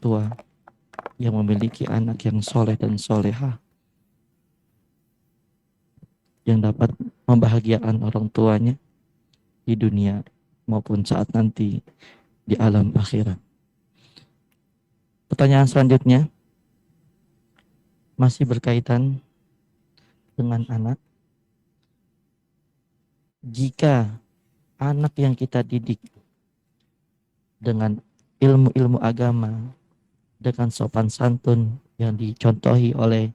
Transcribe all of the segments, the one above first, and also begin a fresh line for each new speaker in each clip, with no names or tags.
tua yang memiliki anak yang soleh dan soleha, yang dapat membahagiakan orang tuanya di dunia maupun saat nanti di alam akhirat. Pertanyaan selanjutnya masih berkaitan dengan anak. Jika anak yang kita didik dengan ilmu-ilmu agama, dengan sopan santun yang dicontohi oleh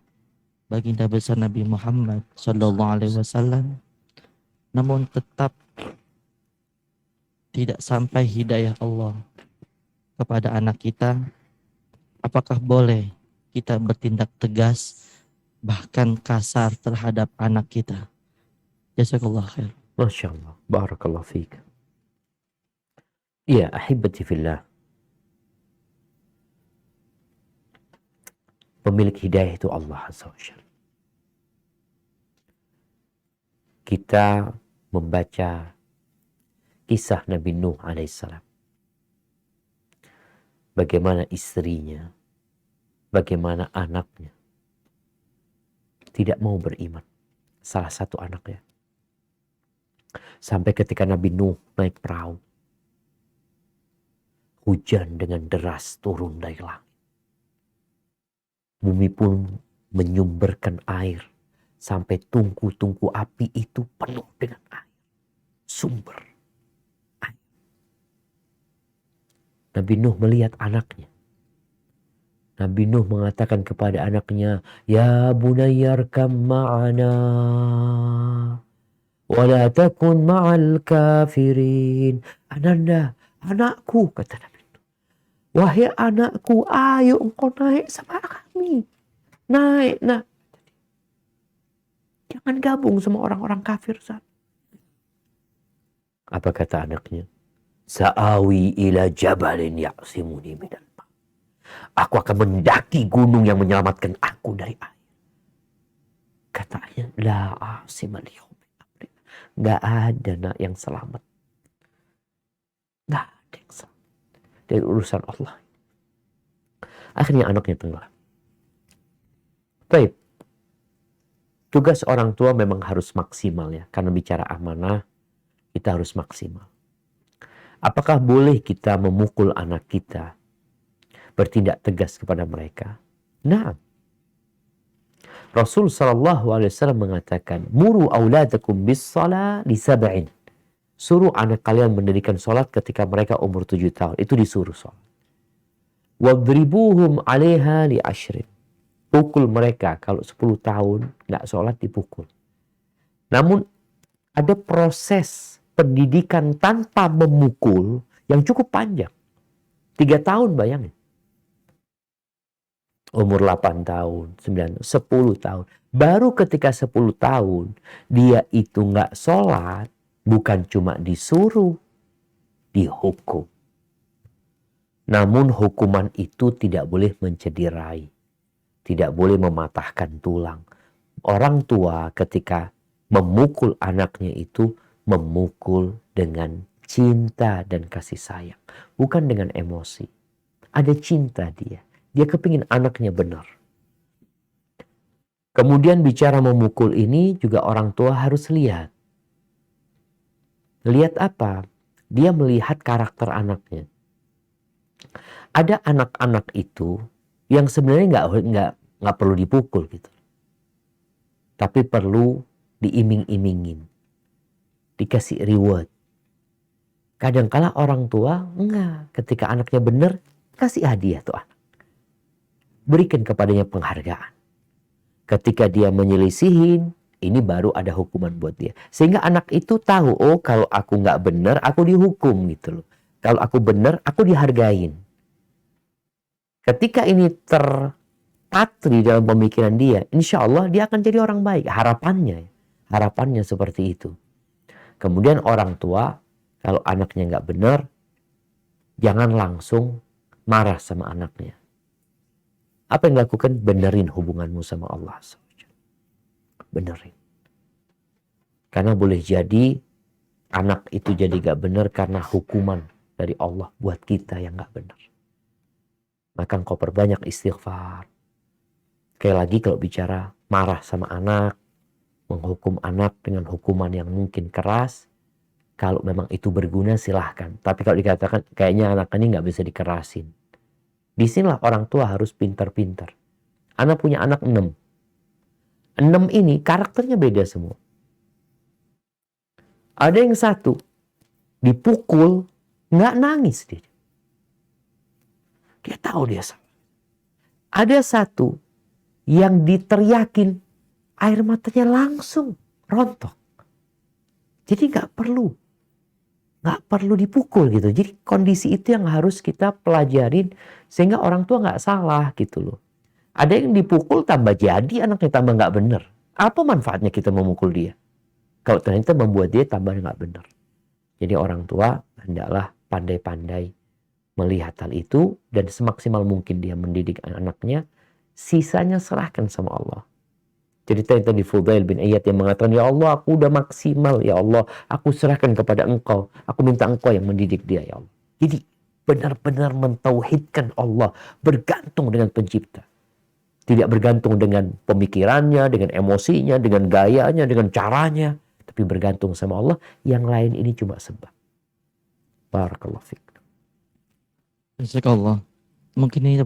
baginda besar Nabi Muhammad Sallallahu Alaihi Wasallam, namun tetap tidak sampai hidayah Allah kepada anak kita, apakah boleh kita bertindak tegas bahkan kasar terhadap anak kita? Jazakallah khair.
Masya Allah, barakallah fiik. Ya, ahibati fillah. Pemilik hidayah itu Allah Azza wa Jalla. Kita membaca kisah Nabi Nuh alaihissalam. Bagaimana istrinya, bagaimana anaknya tidak mau beriman. Salah satu anaknya. Sampai ketika Nabi Nuh naik perahu, hujan dengan deras turun dari langit. Bumi pun menyumberkan air sampai tungku-tungku api itu penuh dengan air. Sumber air. Nabi Nuh melihat anaknya. Nabi Nuh mengatakan kepada anaknya, "Ya bunayyarkam ma'ana wa la takun ma'al kafirin." Ananda, anakku, kata Nabi Nuh. Wahai anakku, ayo engkau naik sama kami. Naik, nah. Jangan gabung sama orang-orang kafir. Apa kata anaknya? Sa'awi ila jabalin ya'simuni minal ma'. Aku akan mendaki gunung yang menyelamatkan aku dari air. Katanya, la asimal yawmi amri. Gak ada nak yang selamat. Gak ada yang selamat dari urusan Allah. Akhirnya anaknya tenggelam. Baik. Tugas orang tua memang harus maksimal ya. Karena bicara amanah, kita harus maksimal. Apakah boleh kita memukul anak kita? Bertindak tegas kepada mereka? Nah. Rasul SAW mengatakan, Muru awladakum bis salah li sab'in. Suruh anak kalian mendirikan sholat ketika mereka umur 7 tahun. Itu disuruh sholat. Wadribuhum alaiha li ashrin. Pukul mereka kalau 10 tahun nggak sholat dipukul. Namun ada proses pendidikan tanpa memukul yang cukup panjang. 3 tahun bayangin. Umur 8 tahun, 9, 10 tahun. Baru ketika 10 tahun dia itu nggak sholat. Bukan cuma disuruh, dihukum. Namun hukuman itu tidak boleh mencederai. Tidak boleh mematahkan tulang. Orang tua ketika memukul anaknya itu memukul dengan cinta dan kasih sayang. Bukan dengan emosi. Ada cinta dia. Dia kepingin anaknya benar. Kemudian bicara memukul ini juga orang tua harus lihat. Lihat apa? Dia melihat karakter anaknya. Ada anak-anak itu yang sebenarnya nggak perlu dipukul gitu, tapi perlu diiming-imingin, dikasih reward. Kadang-kala orang tua enggak, ketika anaknya benar kasih hadiah tuh anak, berikan kepadanya penghargaan. Ketika dia menyelisihin, ini baru ada hukuman buat dia. Sehingga anak itu tahu, oh kalau aku nggak benar, aku dihukum gitu loh. Kalau aku benar, aku dihargain. Ketika ini terpatri dalam pemikiran dia, insya Allah dia akan jadi orang baik. Harapannya seperti itu. Kemudian orang tua, kalau anaknya nggak benar, jangan langsung marah sama anaknya. Apa yang dilakukan? Benerin hubunganmu sama Allah. Benerin. Karena boleh jadi anak itu jadi gak benar karena hukuman dari Allah buat kita yang gak benar. maka engkau perbanyak istighfar. Sekali lagi kalau bicara marah sama anak, menghukum anak dengan hukuman yang mungkin keras, kalau memang itu berguna silahkan. Tapi kalau dikatakan kayaknya anak ini nggak bisa dikerasin, disinilah orang tua harus pintar-pintar. Anak punya anak 6. 6 ini karakternya beda semua. Ada yang satu dipukul nggak nangis dia. Dia tahu dia salah. Ada satu yang diteriakin air matanya langsung rontok. Jadi nggak perlu dipukul gitu. Jadi kondisi itu yang harus kita pelajarin sehingga orang tua nggak salah gitu loh. Ada yang dipukul tambah jadi anaknya tambah nggak bener. Apa manfaatnya kita memukul dia? Kalau ternyata membuat dia tambah nggak bener. Jadi orang tua hendaklah pandai-pandai melihat hal itu dan semaksimal mungkin dia mendidik anaknya. Sisanya serahkan sama Allah. Cerita yang tadi Fudail bin Iyad yang mengatakan, ya Allah aku udah maksimal, ya Allah aku serahkan kepada engkau, aku minta engkau yang mendidik dia ya Allah. Jadi benar-benar mentauhidkan Allah, bergantung dengan pencipta. Tidak bergantung dengan pemikirannya, dengan emosinya, dengan gayanya, dengan caranya, tapi bergantung sama Allah. Yang lain ini cuma sebab. Barakallahu fiik.
Jazakallah. Mungkin ini